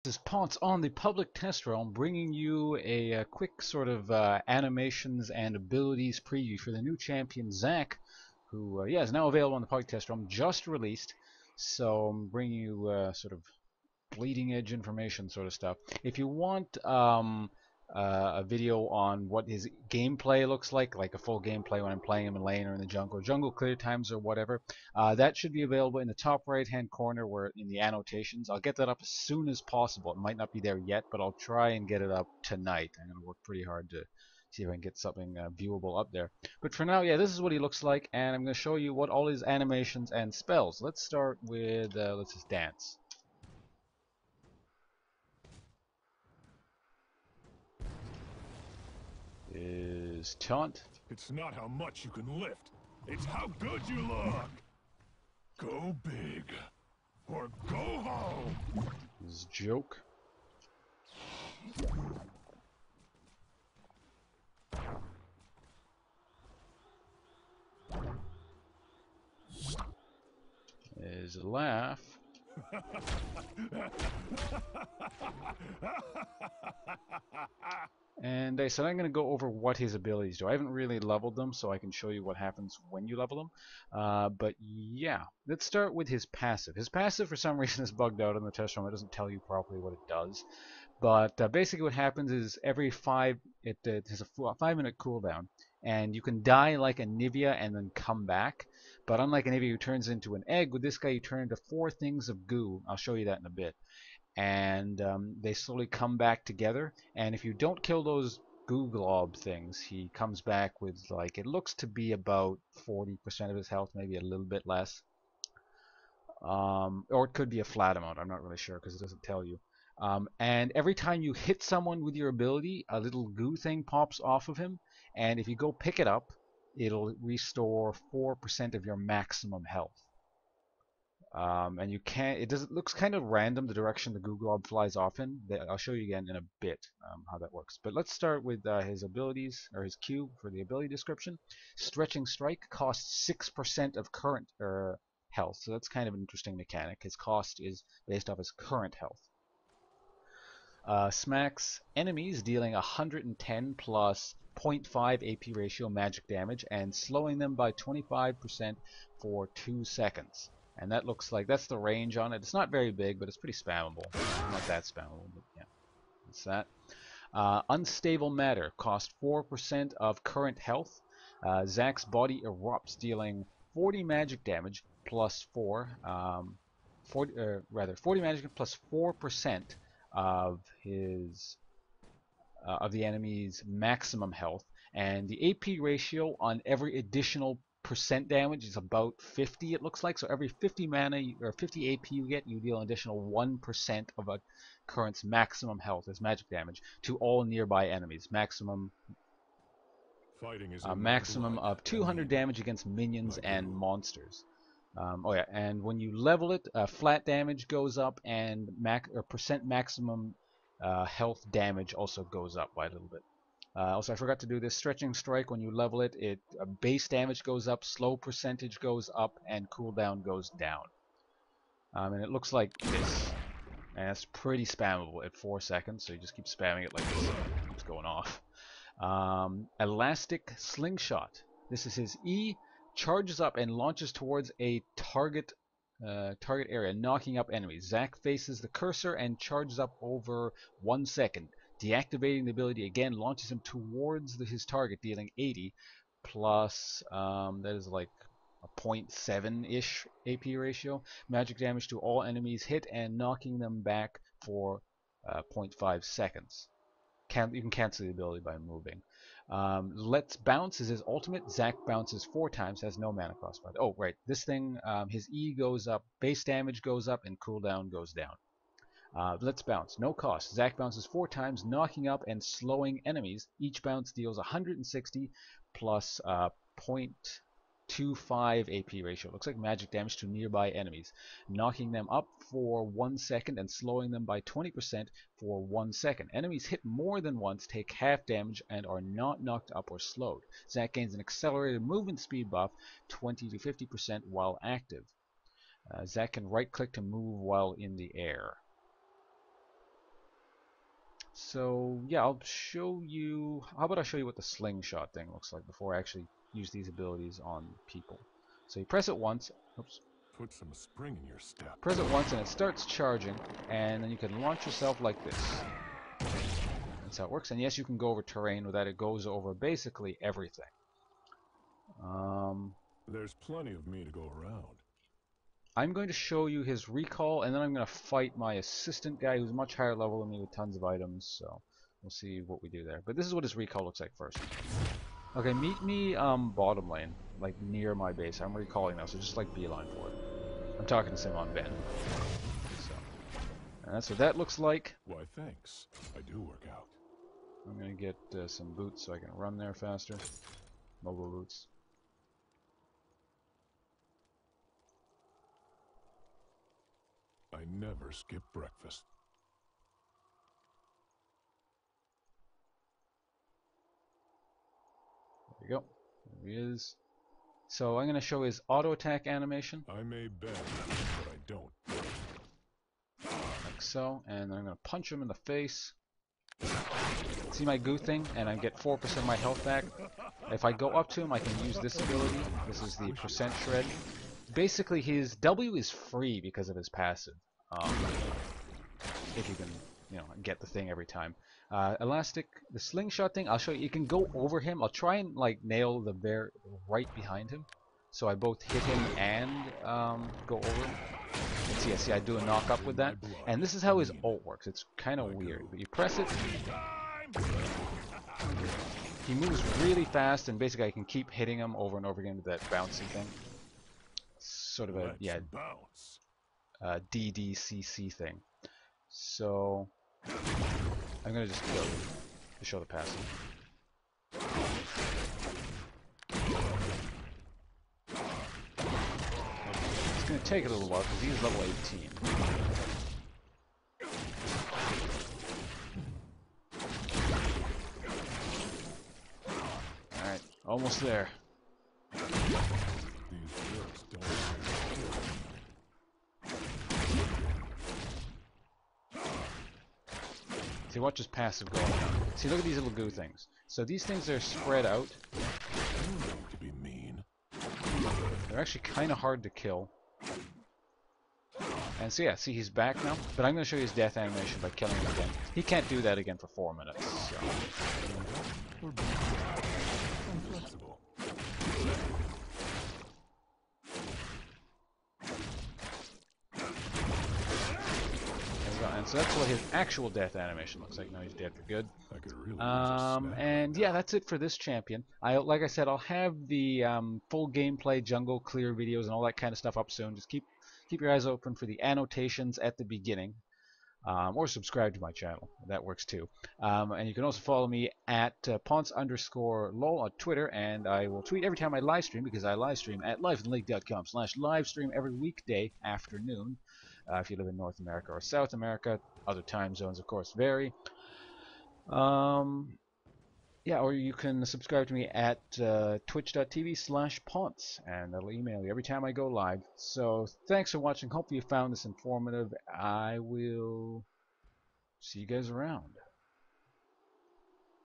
This is Ponce on the public test realm, bringing you a quick sort of animations and abilities preview for the new champion Z.A.C, who is now available on the public test realm, just released. So I'm bringing you sort of bleeding edge information sort of stuff. If you want a video on what his gameplay looks like a full gameplay when I'm playing him in lane or in the jungle, or jungle clear times or whatever, that should be available in the top right hand corner where in the annotations. I'll get that up as soon as possible. It might not be there yet, but I'll try and get it up tonight. I'm going to work pretty hard to see if I can get something viewable up there. But for now, yeah, this is what he looks like, and I'm going to show you what all his animations and spells. Let's start with, let's just dance. Is taunt. It's not how much you can lift, it's how good you look! Go big, or go home! Is joke. Is laugh. And I said I'm going to go over what his abilities do. I haven't really leveled them, so I can show you what happens when you level them. But yeah, let's start with his passive. His passive, for some reason, is bugged out in the test room. It doesn't tell you properly what it does. But basically what happens is every 5, it has a 5-minute cooldown. And you can die like a Nivea and then come back. But unlike a Nivea who turns into an egg, with this guy you turn into 4 things of goo. I'll show you that in a bit. And they slowly come back together. And if you don't kill those goo glob things, he comes back with, like, it looks to be about 40% of his health, maybe a little bit less. Or it could be a flat amount. I'm not really sure because it doesn't tell you. And every time you hit someone with your ability, a little goo thing pops off of him. And if you go pick it up, it'll restore 4% of your maximum health. And you can't. It looks kind of random the direction the goo glob flies off in. I'll show you again in a bit how that works. But let's start with his abilities, or his Q for the ability description. Stretching Strike costs 6% of current health, so that's kind of an interesting mechanic. His cost is based off his current health. Smacks enemies, dealing 110 plus 0.5 AP ratio magic damage and slowing them by 25% for 2 seconds. And that looks like that's the range on it. It's not very big, but it's pretty spammable. Not that spammable, but yeah, that's that. Unstable Matter cost 4% of current health. Z.A.C's body erupts, dealing 40 magic damage plus 40 magic plus 4% of his of the enemy's maximum health, and the AP ratio on every additional percent damage is about 50. It looks like so every 50 mana or 50 AP you get, you deal an additional 1% of a current's maximum health as magic damage to all nearby enemies. Maximum of 200 damage against minions and monsters. Oh yeah, and when you level it, flat damage goes up, and percent maximum health damage also goes up by a little bit. Also, I forgot to do this. Stretching Strike, when you level it, base damage goes up, slow percentage goes up, and cooldown goes down. And it looks like this. And it's pretty spammable at 4 seconds, so you just keep spamming it like this. It keeps going off. Elastic Slingshot. This is his E. Charges up and launches towards a target area, knocking up enemies. Z.A.C faces the cursor and charges up over 1 second. Deactivating the ability again launches him towards his target, dealing 80 plus, that is like a 0.7-ish AP ratio, magic damage to all enemies hit and knocking them back for 0.5 seconds. You can cancel the ability by moving. Let's Bounce is his ultimate. Z.A.C bounces 4 times, has no mana cost. Oh, right. This thing, his E goes up, base damage goes up, and cooldown goes down. Let's Bounce. No cost. Z.A.C bounces 4 times, knocking up and slowing enemies. Each bounce deals 160 plus 0.25 AP ratio. Looks like magic damage to nearby enemies, knocking them up for 1 second and slowing them by 20% for 1 second. Enemies hit more than once take half damage and are not knocked up or slowed. Z.A.C gains an accelerated movement speed buff, 20 to 50% while active. Z.A.C can right click to move while in the air. So yeah, I'll show you. How about I show you what the slingshot thing looks like before I actually use these abilities on people. So you press it once. Oops. Put some spring in your step. Press it once and it starts charging, and then you can launch yourself like this. That's how it works. And yes, you can go over terrain with that. It goes over basically everything. There's plenty of me to go around. I'm going to show you his recall, and then I'm going to fight my assistant guy who's much higher level than me with tons of items. So we'll see what we do there. But this is what his recall looks like first. Okay, meet me bottom lane, like near my base. I'm recalling now, so just like beeline for it. I'm talking to Simon Ben. So, and that's what that looks like. Why, thanks. I do work out. I'm going to get some boots so I can run there faster. Mobile boots. I never skip breakfast. There you go. There he is. So I'm going to show his auto attack animation. I may bend, but I don't. Like so. And then I'm going to punch him in the face. See my goo thing? And I get 4% of my health back. If I go up to him, I can use this ability. This is the percent shred. Basically, his W is free because of his passive. If you can, get the thing every time. Elastic, the slingshot thing, I'll show you. You can go over him. I'll try and like nail the bear right behind him, so I both hit him and go over him. See, I do a knock up with that, and this is how his ult works. It's kind of weird, but you press it. He moves really fast, and basically I can keep hitting him over and over again with that bouncy thing. Sort of a DDCC thing. So I'm gonna just go to show the passive. It's gonna take a little while because he's level 18. All right, almost there. See, watch his passive go on. See, look at these little goo things. So these things are spread out. To be mean. They're actually kind of hard to kill. And so yeah, see, he's back now. But I'm going to show you his death animation by killing him again. He can't do that again for 4 minutes. So. And so that's what his actual death animation looks like. Now he's dead for good. And yeah, that's it for this champion. Like I said, I'll have the full gameplay, jungle clear videos, and all that kind of stuff up soon. Just keep your eyes open for the annotations at the beginning, or subscribe to my channel. That works too. And you can also follow me at Ponce_lol on Twitter, and I will tweet every time I live stream because I live stream at liveintheleague.com/livestream every weekday afternoon. If you live in North America or South America, other time zones, of course, vary. Yeah, or you can subscribe to me at twitch.tv/Ponce, and that'll email you every time I go live. So thanks for watching. Hope you found this informative. I will see you guys around.